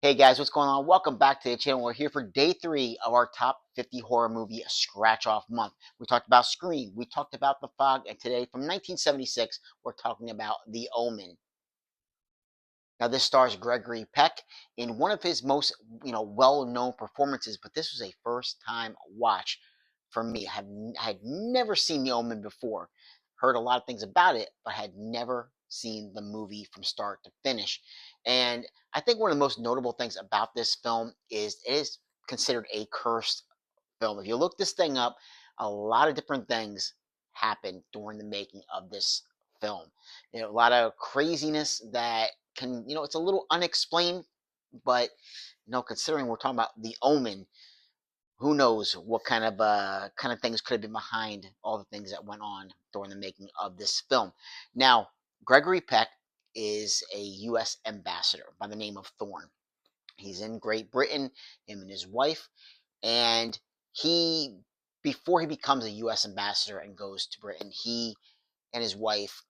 Hey guys, what's going on? Welcome back to the channel. We're here for day 3 of our top 50 horror movie scratch off month. We talked about Scream, we talked about The Fog, and today from 1976, we're talking about The Omen. Now, this stars Gregory Peck in one of his most, well-known performances, but this was a first-time watch for me. I had never seen The Omen before. Heard a lot of things about it, but had never seen the movie from start to finish. And I think one of the most notable things about this film is it is considered a cursed film. If you look this thing up, a lot of different things happened during the making of this film. A lot of craziness that it's a little unexplained, but considering we're talking about The Omen, who knows what kind of things could have been behind all the things that went on during the making of this film. Now, Gregory Peck is a U.S. ambassador by the name of Thorne. He's in Great Britain, him and his wife, and he before he becomes a U.S. ambassador and goes to Britain, he and his wife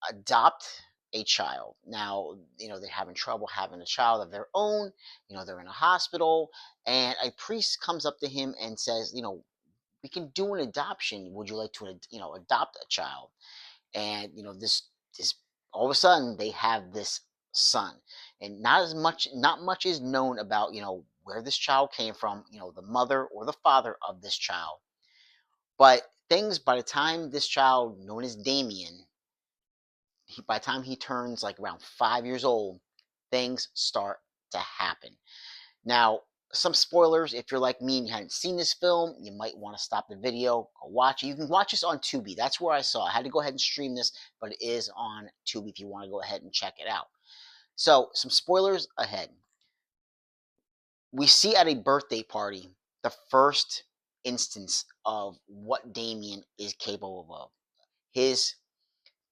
adopt a child. Now, they're having trouble having a child of their own. They're in a hospital, and a priest comes up to him and says, we can do an adoption. Would you like to, adopt a child? And this all of a sudden they have this son, and not much is known about where this child came from, the mother or the father of this child. But things by the time this child, known as Damien, by the time he turns like around 5 years old, things start to happen. Now, some spoilers. If you're like me and you hadn't seen this film, you might want to stop the video, go watch it. You can watch this on Tubi. That's where I saw it. I had to go ahead and stream this, but it is on Tubi if you want to go ahead and check it out. So, some spoilers ahead. We see at a birthday party the first instance of what Damien is capable of. His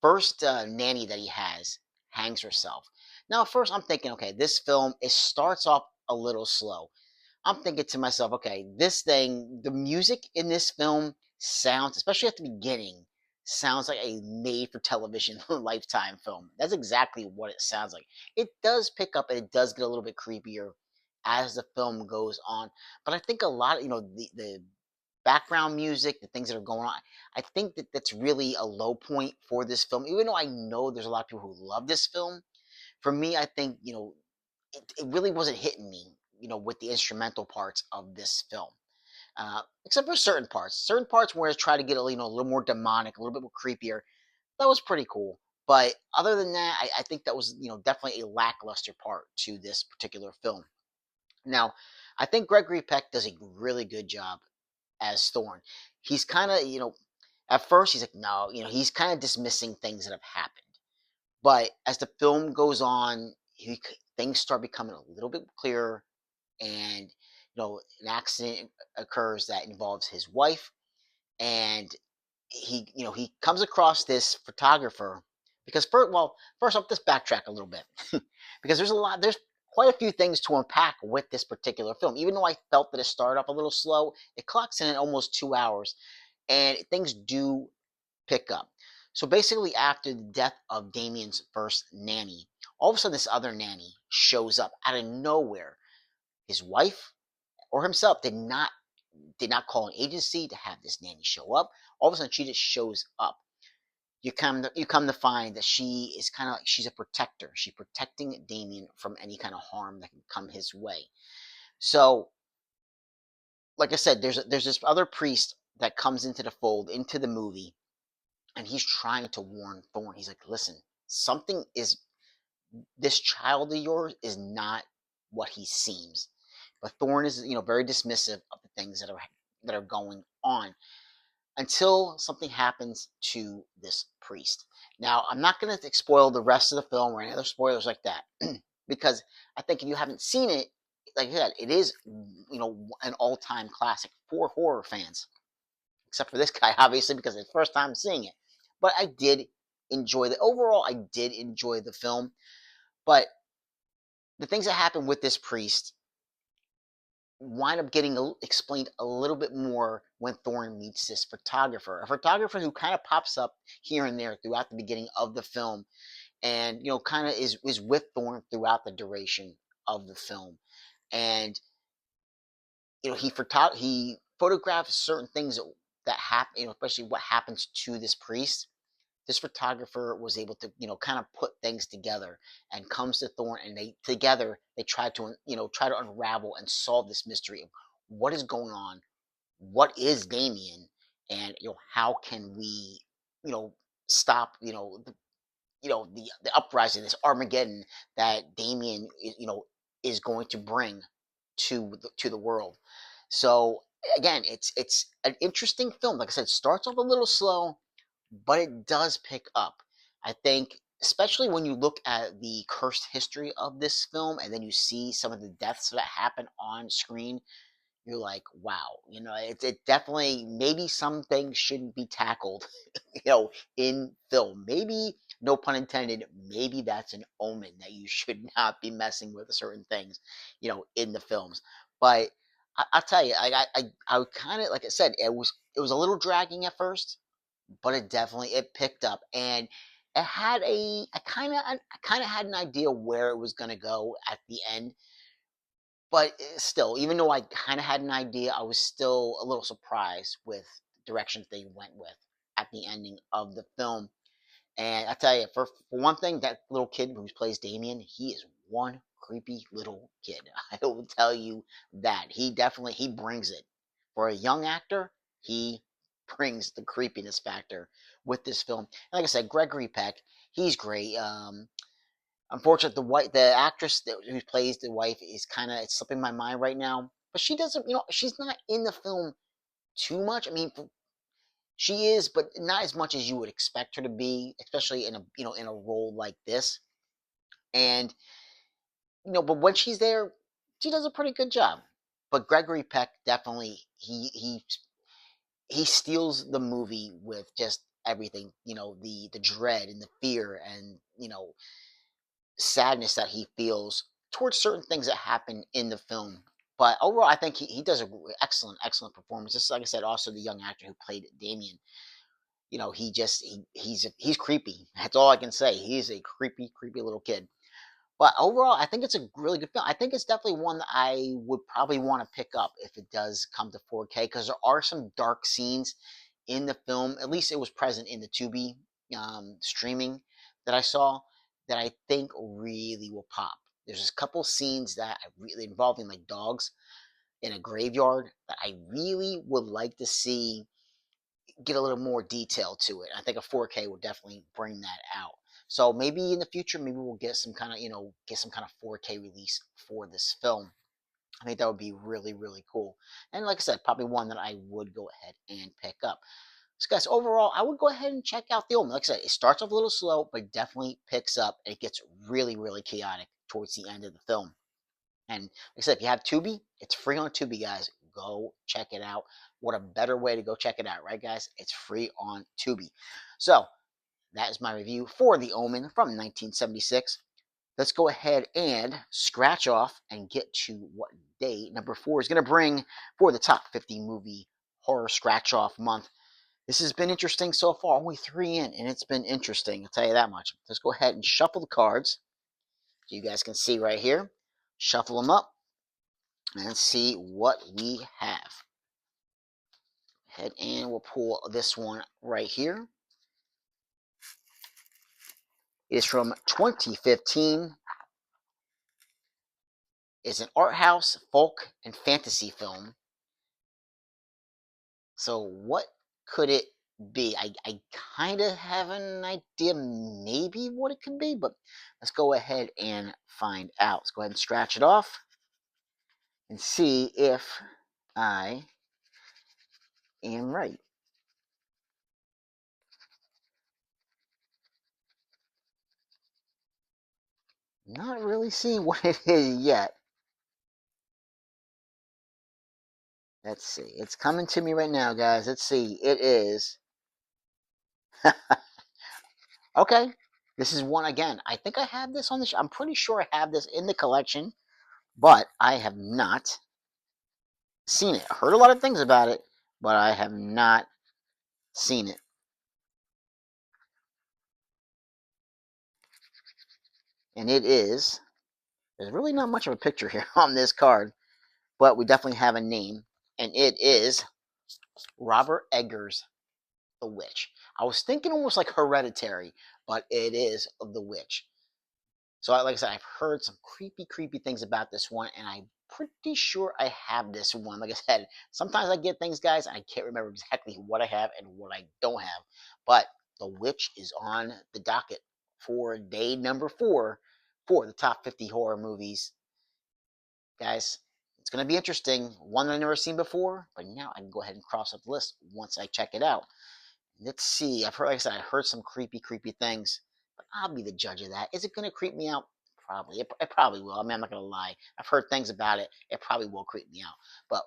first nanny that he has hangs herself. Now, at first, I'm thinking, okay, this film, it starts off a little slow. I'm thinking to myself, okay, the music in this film sounds, especially at the beginning, sounds like a made for television Lifetime film. That's exactly what it sounds like. It does pick up and it does get a little bit creepier as the film goes on. But I think a lot of, the background music, the things that are going on, I think that that's really a low point for this film. Even though I know there's a lot of people who love this film, for me, I think, it really wasn't hitting me, with the instrumental parts of this film. Except for certain parts where it's trying to get a little more demonic, a little bit more creepier. That was pretty cool. But other than that, I think that was, definitely a lackluster part to this particular film. Now, I think Gregory Peck does a really good job as Thorn. He's kind of, at first he's like, no, he's kind of dismissing things that have happened. But as the film goes on, things start becoming a little bit clearer, and an accident occurs that involves his wife, and he comes across this photographer because first off, let's backtrack a little bit because there's quite a few things to unpack with this particular film. Even though I felt that it started off a little slow, it clocks in at almost 2 hours, and things do pick up. So basically, after the death of Damien's first nanny, all of a sudden this other nanny shows up out of nowhere. His wife or himself did not call an agency to have this nanny show up. All of a sudden, she just shows up. You come to find that she is kind of like she's a protector. She's protecting Damien from any kind of harm that can come his way. So, like I said, there's this other priest that comes into the fold into the movie, and he's trying to warn Thorn. He's like, "Listen, something is this child of yours is not what he seems." But Thorn is, very dismissive of the things that are going on until something happens to this priest. Now, I'm not going to spoil the rest of the film or any other spoilers like that, because I think if you haven't seen it, like I said, it is, an all-time classic for horror fans, except for this guy, obviously, because it's his first time seeing it. But overall, I did enjoy the film, but the things that happen with this priest wind up getting explained a little bit more when Thorne meets this photographer, a photographer who kind of pops up here and there throughout the beginning of the film, and kind of is with Thorne throughout the duration of the film. And he photographs certain things that happen, especially what happens to this priest. This photographer was able to, kind of put things together, and comes to Thorn, and they try to, try to unravel and solve this mystery of what is going on, what is Damien, and how can we, you know, stop, the uprising, this Armageddon that Damien, is going to bring to the world. So again, it's an interesting film. Like I said, it starts off a little slow, but it does pick up. I think, especially when you look at the cursed history of this film, and then you see some of the deaths that happen on screen, you're like, wow, it definitely, maybe some things shouldn't be tackled, in film. Maybe, no pun intended, maybe that's an omen that you should not be messing with certain things, in the films. But I'll tell you, I kind of, like I said, it was a little dragging at first, but it picked up, and I kind of had an idea where it was going to go at the end, but still, even though I kind of had an idea, I was still a little surprised with the directions they went with at the ending of the film. And I tell you, for one thing, that little kid who plays Damien, he is one creepy little kid. I will tell you that he brings it. For a young actor, he brings the creepiness factor with this film. And like I said, Gregory Peck, he's great. Unfortunately, the actress who plays the wife is kind of, it's slipping my mind right now. But she doesn't, she's not in the film too much. I mean, she is, but not as much as you would expect her to be, especially in a role like this. And but when she's there, she does a pretty good job. But Gregory Peck, definitely, he steals the movie with just everything. The dread and the fear, and sadness that he feels towards certain things that happen in the film. But overall, I think he does an excellent performance. Just like I said, also the young actor who played Damien, he's creepy. That's all I can say. He's a creepy little kid. But overall, I think it's a really good film. I think it's definitely one that I would probably want to pick up if it does come to 4K, because there are some dark scenes in the film. At least it was present in the Tubi streaming that I saw, that I think really will pop. There's a couple scenes that I really, involving like dogs in a graveyard, that I really would like to see get a little more detail to it. I think a 4K will definitely bring that out. So maybe in the future, maybe we'll get some kind of, 4K release for this film. I think that would be really, really cool. And like I said, probably one that I would go ahead and pick up. So guys, overall, I would go ahead and check out the Omen. Like I said, it starts off a little slow, but definitely picks up, and it gets really, really chaotic towards the end of the film. And like I said, if you have Tubi, it's free on Tubi, guys. Go check it out. What a better way to go check it out, right, guys? It's free on Tubi. So that is my review for The Omen from 1976. Let's go ahead and scratch off and get to what day number 4 is going to bring for the top 50 movie horror scratch off month. This has been interesting so far. Only 3 in, and it's been interesting. I'll tell you that much. Let's go ahead and shuffle the cards, so you guys can see right here. Shuffle them up and see what we have. Head and we'll pull this one right here. It is from 2015. It's an art house, folk, and fantasy film. So what could it be? I kind of have an idea maybe what it could be, but let's go ahead and find out. Let's go ahead and scratch it off and see if I am right. Not really seeing what it is yet. Let's see. It's coming to me right now, guys. Let's see. It is. Okay. This is one again. I think I have this on the I'm pretty sure I have this in the collection, but I have not seen it. I heard a lot of things about it, but I have not seen it. And it is There's really not much of a picture here on this card, but we definitely have a name, and it is Robert Eggers, The Witch. I was thinking almost like Hereditary, but it is The Witch. So, like I said, I've heard some creepy things about this one, and I'm pretty sure I have this one. Like I said, sometimes I get things, guys, and I can't remember exactly what I have and what I don't have. But The Witch is on the docket for day number 4 for the top 50 horror movies. Guys, it's going to be interesting. One I've never seen before, but now I can go ahead and cross off the list once I check it out. Let's see. I've heard, like I said, I heard some creepy things, but I'll be the judge of that. Is it going to creep me out? Probably. It probably will. I mean, I'm not going to lie. I've heard things about it. It probably will creep me out. But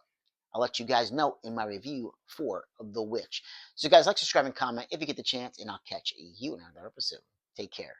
I'll let you guys know in my review for The Witch. So, guys, like, subscribe, and comment if you get the chance, and I'll catch you in another episode. Take care.